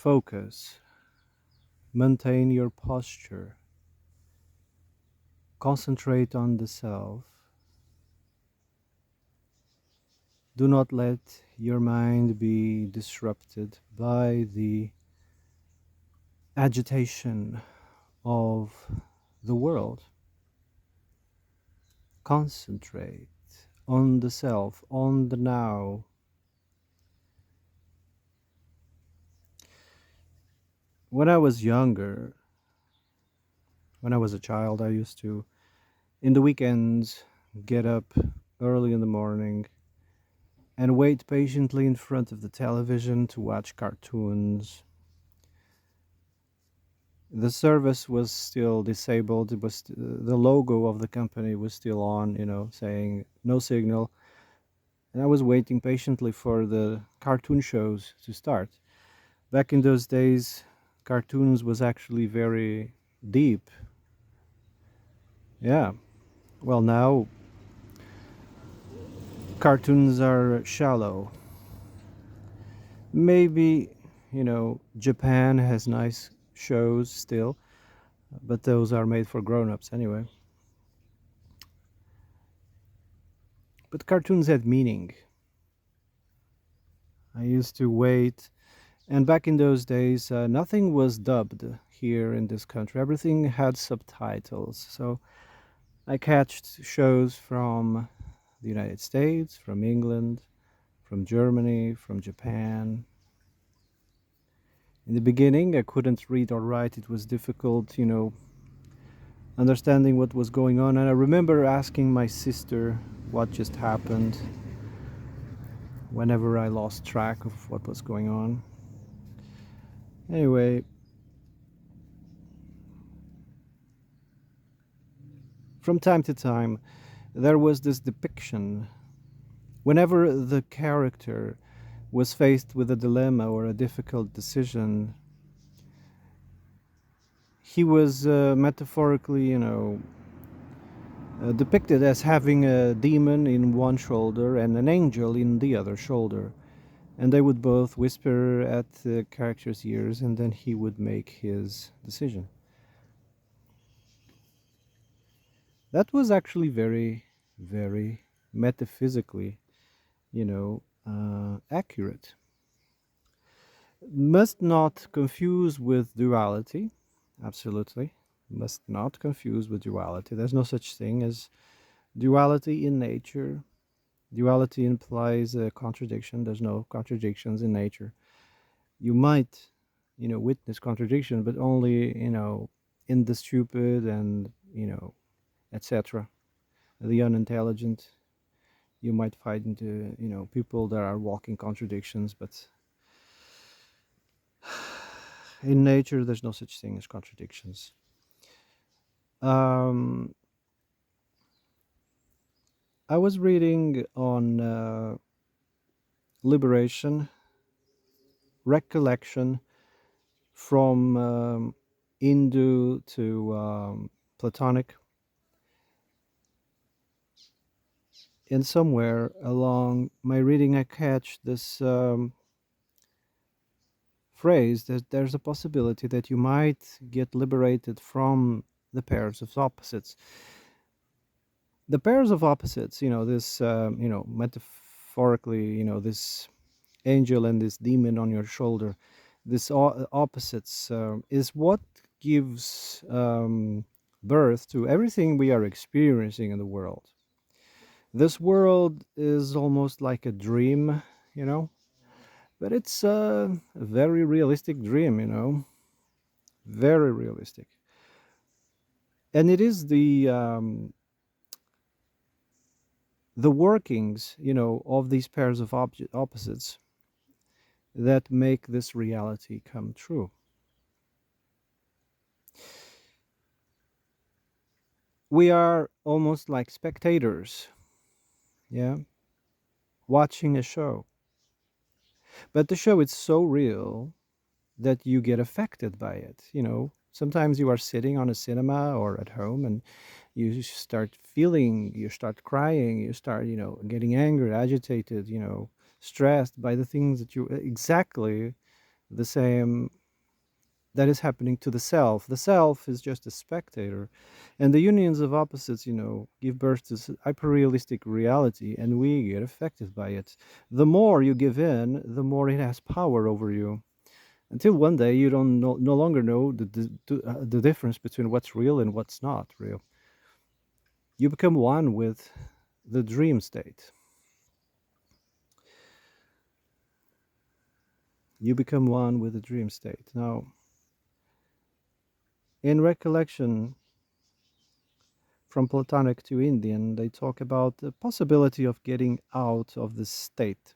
Focus, maintain your posture, concentrate on the self. Do not let your mind be disrupted by the agitation of the world. Concentrate on the self, on the now. When I was younger, when I was a child, I used to, in the weekends, get up early in the morning and wait patiently in front of the television to watch cartoons. The service was still disabled. It was the logo of the company was still on, saying no signal. And I was waiting patiently for the cartoon shows to start. Back in those days, cartoons was actually very deep. Yeah. Well, now cartoons are shallow. Maybe, Japan has nice shows still, but those are made for grown-ups anyway. But cartoons had meaning. I used to wait, and back in those days, nothing was dubbed here in this country. Everything had subtitles. So I catched shows from the United States, from England, from Germany, from Japan. In the beginning, I couldn't read or write. It was difficult, understanding what was going on. And I remember asking my sister what just happened whenever I lost track of what was going on. Anyway, from time to time, there was this depiction. Whenever the character was faced with a dilemma or a difficult decision, he was metaphorically, depicted as having a demon in one shoulder and an angel in the other shoulder. And they would both whisper at the character's ears, and then he would make his decision. That was actually very, very metaphysically, accurate. Must not confuse with duality. Absolutely. Must not confuse with duality. There's no such thing as duality in nature. Duality implies a contradiction. There's no contradictions in nature. You might, witness contradiction, but only, in the stupid and, etc. The unintelligent. You might find, people that are walking contradictions, but in nature, there's no such thing as contradictions. Um, I was reading on liberation, recollection from Hindu to Platonic. And somewhere along my reading, I catch this phrase that there's a possibility that you might get liberated from the pairs of opposites. The pairs of opposites, this, metaphorically, this angel and this demon on your shoulder, this opposites is what gives birth to everything we are experiencing in the world. This world is almost like a dream, you know, but it's a very realistic dream, very realistic. And it is the workings, of these pairs of opposites that make this reality come true. We are almost like spectators, yeah, watching a show. But the show is so real that you get affected by it, Sometimes you are sitting on a cinema or at home and you start feeling, you start crying, you start, getting angry, agitated, stressed by the things that you exactly The same that is happening to the self. The self is just a spectator, and the unions of opposites, give birth to hyperrealistic reality, and we get affected by it. The more you give in, the more it has power over you. Until one day you don't no longer know the difference between what's real and what's not real. You become one with the dream state. You become one with the dream state. Now, in recollection from Platonic to Indian, they talk about the possibility of getting out of this state.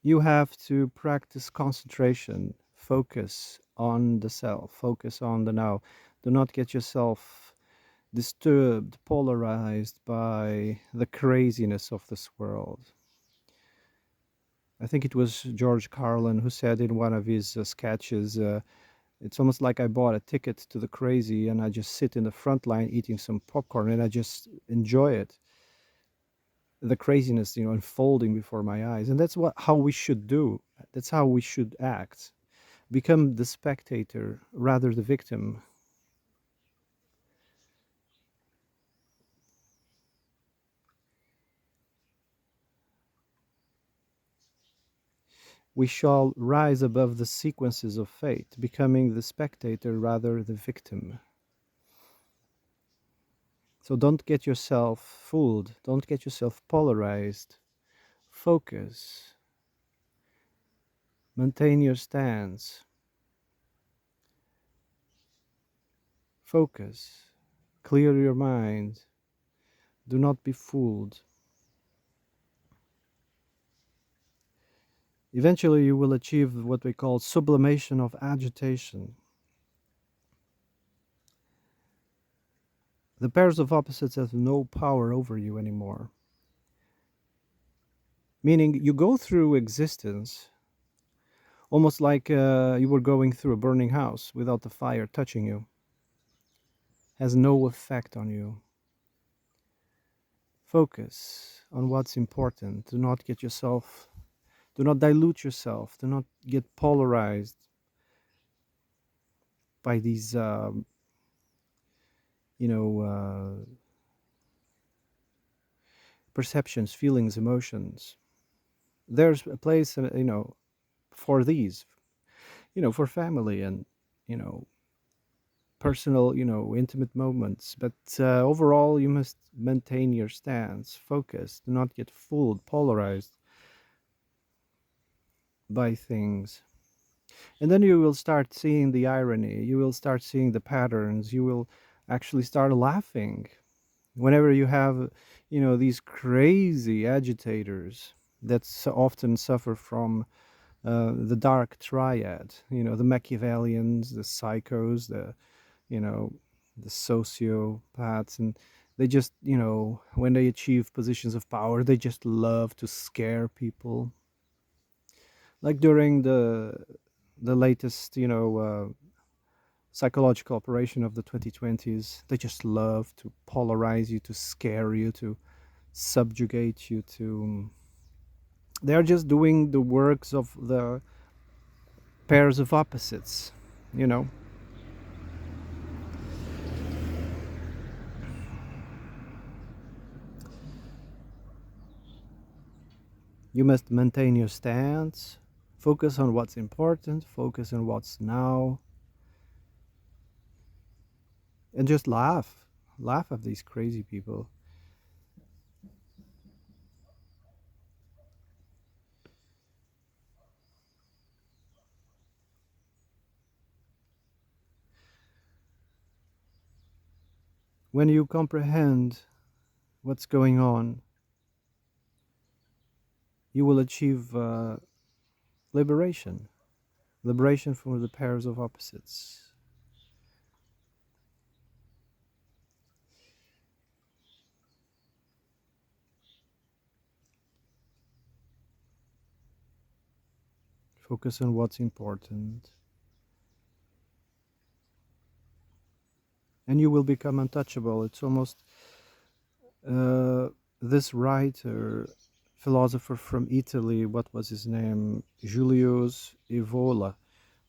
You have to practice concentration, focus on the self, focus on the now. Do not get yourself disturbed, polarized by the craziness of this world. I think it was George Carlin who said in one of his sketches, it's almost like I bought a ticket to the crazy and I just sit in the front line eating some popcorn and I just enjoy it. The craziness, unfolding before my eyes. And that's how we should do. That's how we should act. Become the spectator rather the victim. We shall rise above the sequences of fate, becoming the spectator rather the victim. So don't get yourself fooled. Don't get yourself polarized. Focus. Maintain your stance. Focus. Clear your mind. Do not be fooled. Eventually, you will achieve what we call sublimation of agitation. The pairs of opposites have no power over you anymore. Meaning, you go through existence almost like you were going through a burning house without the fire touching you. Has no effect on you. Focus on what's important. Do not dilute yourself. Do not get polarized by these, you know, perceptions, feelings, emotions. There's a place, for these, for family and, you know, personal, intimate moments. But overall, you must maintain your stance, focus, do not get fooled, polarized by things. And then you will start seeing the irony, you will start seeing the patterns, you will actually start laughing whenever you have, these crazy agitators that often suffer from the dark triad, the Machiavellians, the psychos, you know, the sociopaths, and they just, when they achieve positions of power, they just love to scare people. Like during the latest, psychological operation of the 2020s, they just love to polarize you, to scare you, to subjugate you, to they're just doing the works of the pairs of opposites, you know. You must maintain your stance, focus on what's important, focus on what's now, and just laugh. Laugh at these crazy people. When you comprehend what's going on, you will achieve liberation. Liberation from the pairs of opposites. Focus on what's important. And you will become untouchable. It's almost this writer philosopher from Italy. What was his name? Julius Evola.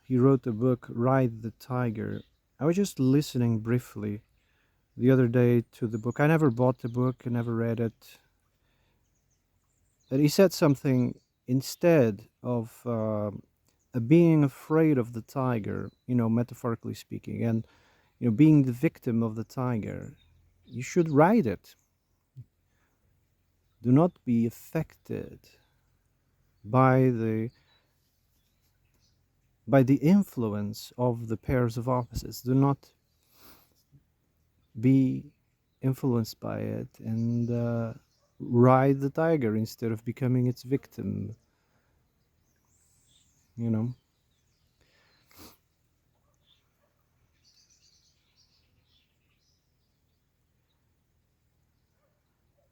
He wrote a book, Ride the Tiger. I was just listening briefly the other day to the book. I never bought the book, I never read it. But he said something instead of being afraid of the tiger, metaphorically speaking, and being the victim of the tiger, you should ride it. Do not be affected by the influence of the pairs of opposites. Do not be influenced by it, and ride the tiger instead of becoming its victim. You know.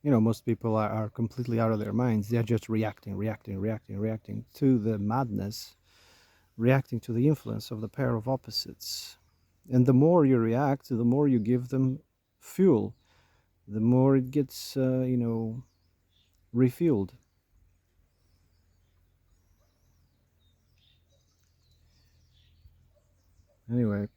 Most people are completely out of their minds. They're just reacting to the madness, reacting to the influence of the pair of opposites. And the more you react, the more you give them fuel, the more it gets, refueled. Anyway,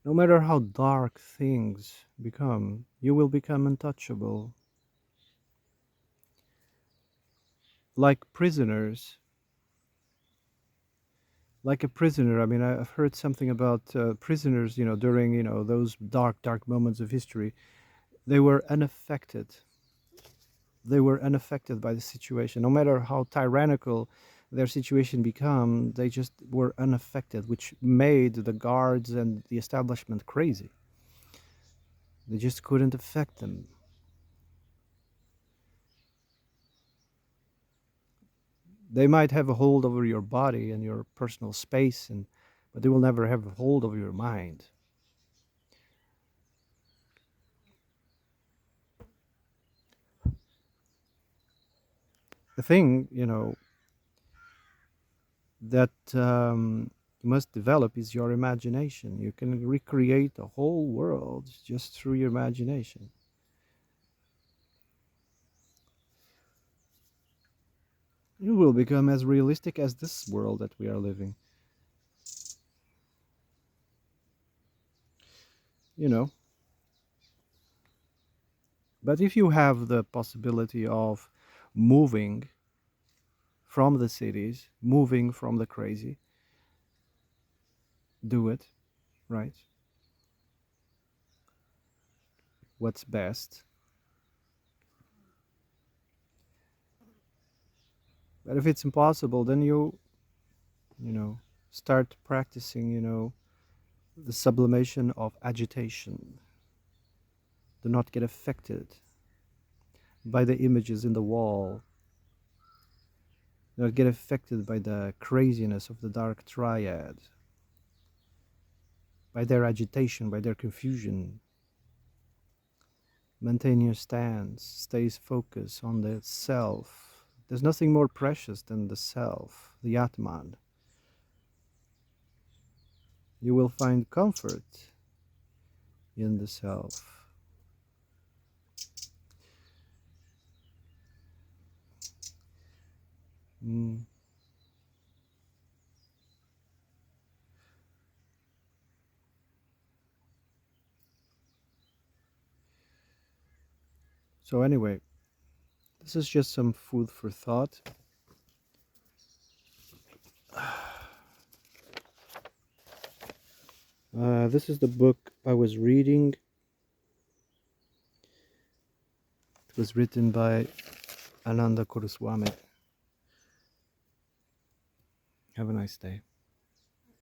no matter how dark things become, you will become untouchable. Like prisoners, like a prisoner. I mean, I've heard something about prisoners, during, those dark moments of history. They were unaffected. They were unaffected by the situation. No matter how tyrannical their situation become, they just were unaffected, which made the guards and the establishment crazy. They just couldn't affect them. They might have a hold over your body and your personal space, but they will never have a hold over your mind. The thing, that you must develop is your imagination. You can recreate the whole world just through your imagination. You will become as realistic as this world that we are living. You know, but if you have the possibility of moving from the cities, moving from the crazy, do it, right? What's best. But if it's impossible, then you know, start practicing, the sublimation of agitation. Do not get affected by the images in the wall. Do not get affected by the craziness of the dark triad, by their agitation, by their confusion. Maintain your stance, stay focused on the self. There's nothing more precious than the self, the Atman. You will find comfort in the self. Mm. So anyway, this is just some food for thought. This is the book I was reading. It was written by Ananda Kuruswamy. Have a nice day.